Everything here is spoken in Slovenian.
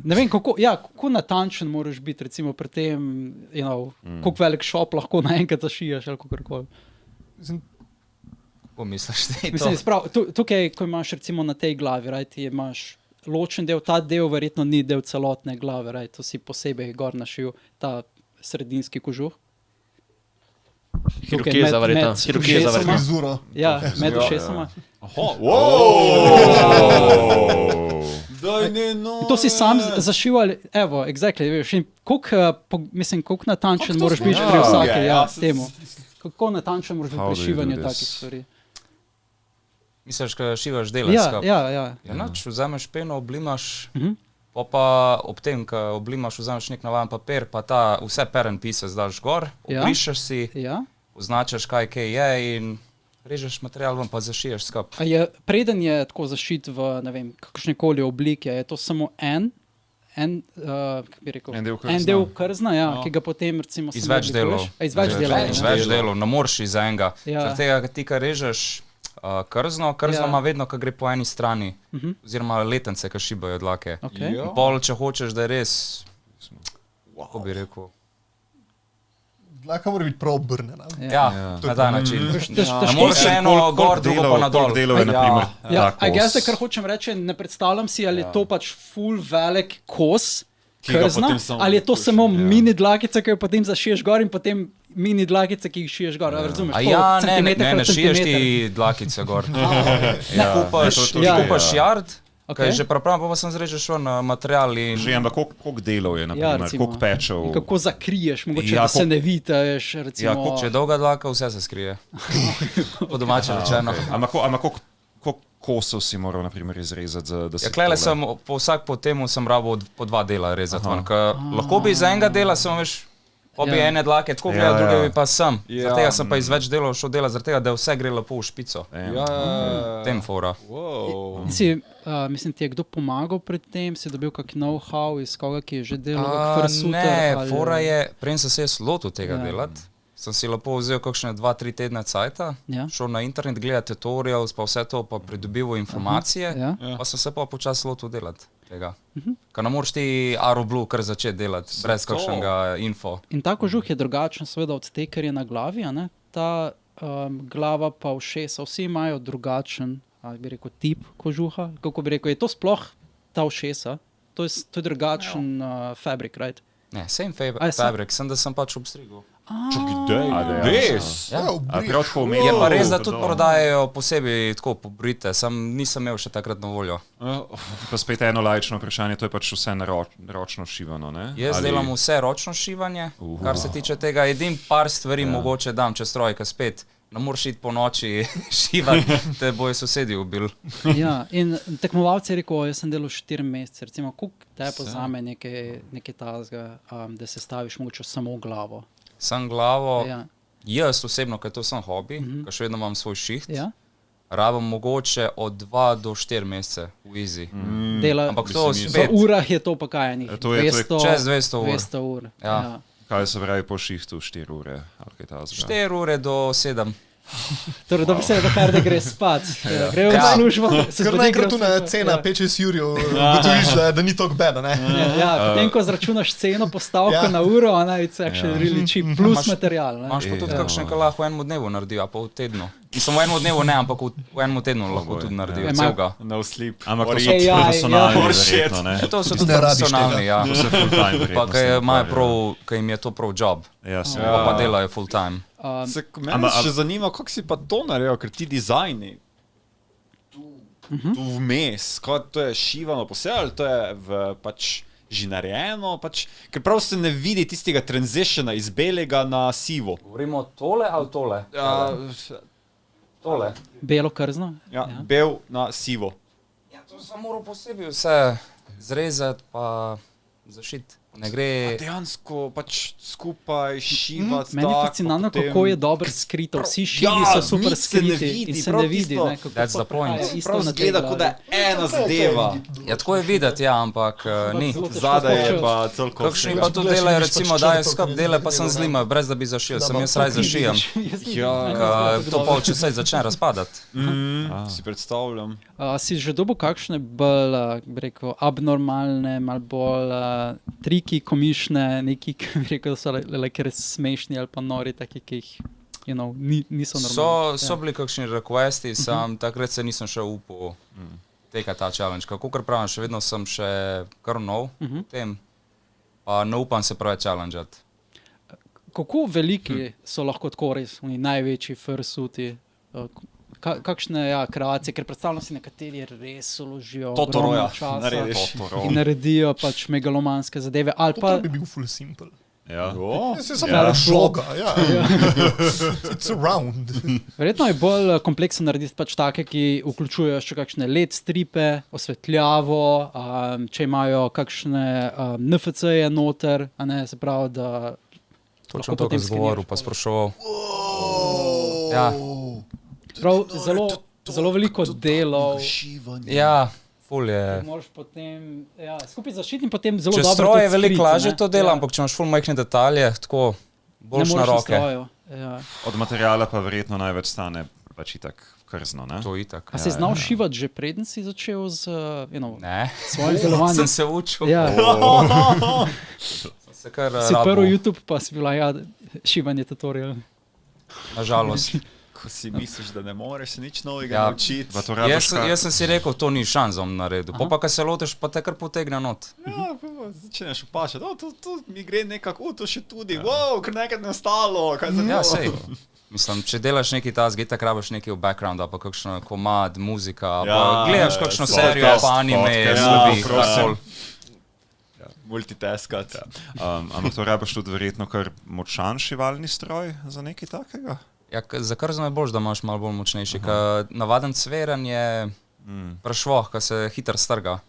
ne vem, kako natančen moraš biti, recimo pri tem, koliko velik šop lahko naenkrat zašijaš ali kakorkoli. Kako misliš, da je to? Mislim, tukaj, ko imaš recimo na tej glavi, ti imaš ločen del, ta del verjetno ni del celotne glave, to si posebej gor našil, ta sredinski kožuh. Hirokeza verjetno. Frizuro. Ja, med ušesoma. To si sam zašil ali, evo, exactly, veš, in koliko natančen moraš biti pri vsake, temu. Kako natančen moraš biti pri šivanju takih stvari. Misliš, ko šivaš delaš skap? Ja. Nač, vzameš peno, oblimaš, pa ob tem, ko oblimaš, vzameš nek navaden papir, pa ta vse peren pieces daš gor, obrišeš si, označaš kaj je in režeš material, pa zašiješ skap. A preden je tako zašit v, ne vem, kakšnekoli oblike, je to samo en del krzna, ki ga potem recimo iz več delov. Iz več delov. Ne moreš iz enega. Zaradi tega, ti, ko režeš krzno ima vedno, ko gre po eni strani, oziroma letence, ko šibajo dlake. Pol, če hočeš, da je res, kako bi rekel, dlaka mora biti prav obrnjena. Na ta način. Ne moreš eno gor, drugo pa nadol. Delov je, naprimer, jaz kar hočem reči, ne predstavljam si, ali je to pač ful velik kos krzna, ali je to samo mini dlakica, ki jo potem zašiješ gor in potem mini dlakice, ki jih šiješ gor, razumeš? Ne šiješ ti dlakice gor. Kupaš jard, že prav, pa sem zrežeš na material. Že, ampak koliko delov je, naprimer, koliko pečev? In kako zakriješ, mogoče, da se ne videš, recimo. Če je dolga dlaka, vse se skrije. Po domače rečeno. Ampak koliko kosov si moral, naprimer, izrezati, da si klele sem, po temu sem rabil po 2 dela rezati. Lahko bi iz enega dela, sem veš, bi ene dlake tako gledal, druge bi pa sem. Zaradi tega sem pa iz več delov šel delati, zaradi tega, da vse gre lepo v špico. Tem fora. Mislim, ti je kdo pomagal pri tem? Si dobil kak know-how iz koga, ki je že delal kak frasuter? Ne, fora je, prej sem se jaz lotil tega delati. Sem si lepo vzel kakšne 2-3 tedne cajta, šel na internet, gledati tutorials, pa vse to, pa pridobival informacije, pa sem se pa počasi lotil delati tega. Ker ne moreš ti AeroBlue kar začeti delati, brez kakšnega info. In ta kožuh je drugačen seveda od te, kar je na glavi, a ne? Ta glava pa ušesa, vsi imajo drugačen, bi rekel, tip kožuha. Kako bi rekel, je to sploh ta ušesa? To je drugačen fabric, right? Ne, same fabric, sem da sem pač obstrigel. Res? Je pa res, da tudi prodajajo posebej tako pobrite, nisem imel še takrat na voljo. Pa spet eno laično vprašanje, to je pač vse ročno šivano, ne? Jaz delam vse ročno šivanje, kar se tiče tega, edin par stvari mogoče dam čez trojka spet. Ne moreš iti po noči šivati, te bojo sosedi ubili. Ja, in tekmovalci je rekel, jaz sem delal 4 mesece, recimo, koliko te pozame nekaj tazga, da se staviš mogoče samo glavo? Sam glavo, jaz osebno, ker to sem hobi, ker še vedno imam svoj šiht, rabim mogoče od 2 do 4 mesece v easy. Ampak to spet... V urah je to pa kaj, čez 200 ur. Kaj se pravi po šihtu 4 ure? 4 ure do 7. Torej, da bi se kar da gre spat. Grejo v službo. Kar najkrat tu na cena peče s Jurjo, gotoviš, da ni toliko beda, ne? Potem, ko zračunaš ceno postavko na uro, it's actually really cheap, plus material. Imaš pa tudi kakšen, kar lahko v enem dnevu naredi, a pa v tednu. Mislim, v enem dnevu ne, ampak v enem tednu lahko tudi naredi, celega. No sleep. Ampak to so profesionalni verjetno, ne? To so tudi profesionalni, ja. To so full time verjetno. Pa kaj jim je to prav job, pa delajo full time. Mene še zanima, kako si pa to naredil, ker ti dizajni tu vmes, to je šivano posebej, ali to je pač že narejeno, ker prav se ne vidi tistega transitiona iz belega na sivo. Govorimo tole ali tole? Tole. Belo krzno? Ja, bel na sivo. Ja, to sem moral posebej vse zrezati pa zašiti. Ne gre. Dejansko pač skupaj šivati. Meni je fascinantno, kako je dobro skrito. Vsi šivi so super skriti in se ne vidi. That's the point. Prav zgleda, kot da je ena zadeva. Ja, tako je videti, ja, ampak ni. Zadaj je pa celko. Kakšni pa to delajo, recimo, dajo skup dele, pa sem zlima, brez da bi zašil. Sem jaz raj zašijam. To pa če se začne razpadati. Si predstavljam. Si že dobil kakšne bolj, bi rekel, abnormalne, malo bolj triki, komišne, neki, ki bi rekel, so res smešni ali pa nori, taki, ki jih niso normalni. So bili kakšni requesti, takrat se nisem še upal tekati ta challenge. Kako kar pravim, še vedno sem še kar nov v tem, pa ne upam se pravi challengeati. Kako veliki so lahko tako res, največji fursuiti? Kakšne kreacije, ker predstavljam si nekateri res uložijo ogromno časa in naredijo pač megalomanske zadeve. To bi bil full simple. Ja. Se je samo šloga, ja. It's around. Verjetno je bolj kompleksno narediti pač take, ki vključujejo še kakšne LED stripe, osvetljavo, če imajo kakšne NFC-je noter, a ne, se pravi, da točno to, ko zgovoril, pa sprašoval. Ja. Prav, zelo veliko delov. Ja, ful je. Moraš potem, skupaj zaščiti in potem zelo dobro to skriti. Če stroj je veliko lažje to dela, ampak če imaš ful majhne detalje, tako boljš na roke. Od materiala pa verjetno največ stane pač itak krzno, ne? To itak. A si znal šivati že preden si začel z svojim delovanjem? Sem se učil. Si prvi YouTube, pa si bila šivanje tutorial. Nažalost. Ko si misliš, da ne moreš se nič novega naučiti. Jaz sem si rekel, to ni šanzom naredil. Pa kad se loteš, pa te kar potegne not. Ja, začneš vprašati, to mi gre nekako, to še tudi, ker nekaj ne ostalo. Ja, sej. Mislim, če delaš neki task, itak rabiš neki v background, pa kakšno komad, muzika, pa gledaš kakšno serijo, pa anime, slovi. Multitaskat. Ampak to rabiš tudi verjetno kar močan šivalni stroj za nekaj takega? Ja, za krzno je boljš, da imaš malo bolj močnejši. Navaden cveren je prešvoh, ki se hitro strga.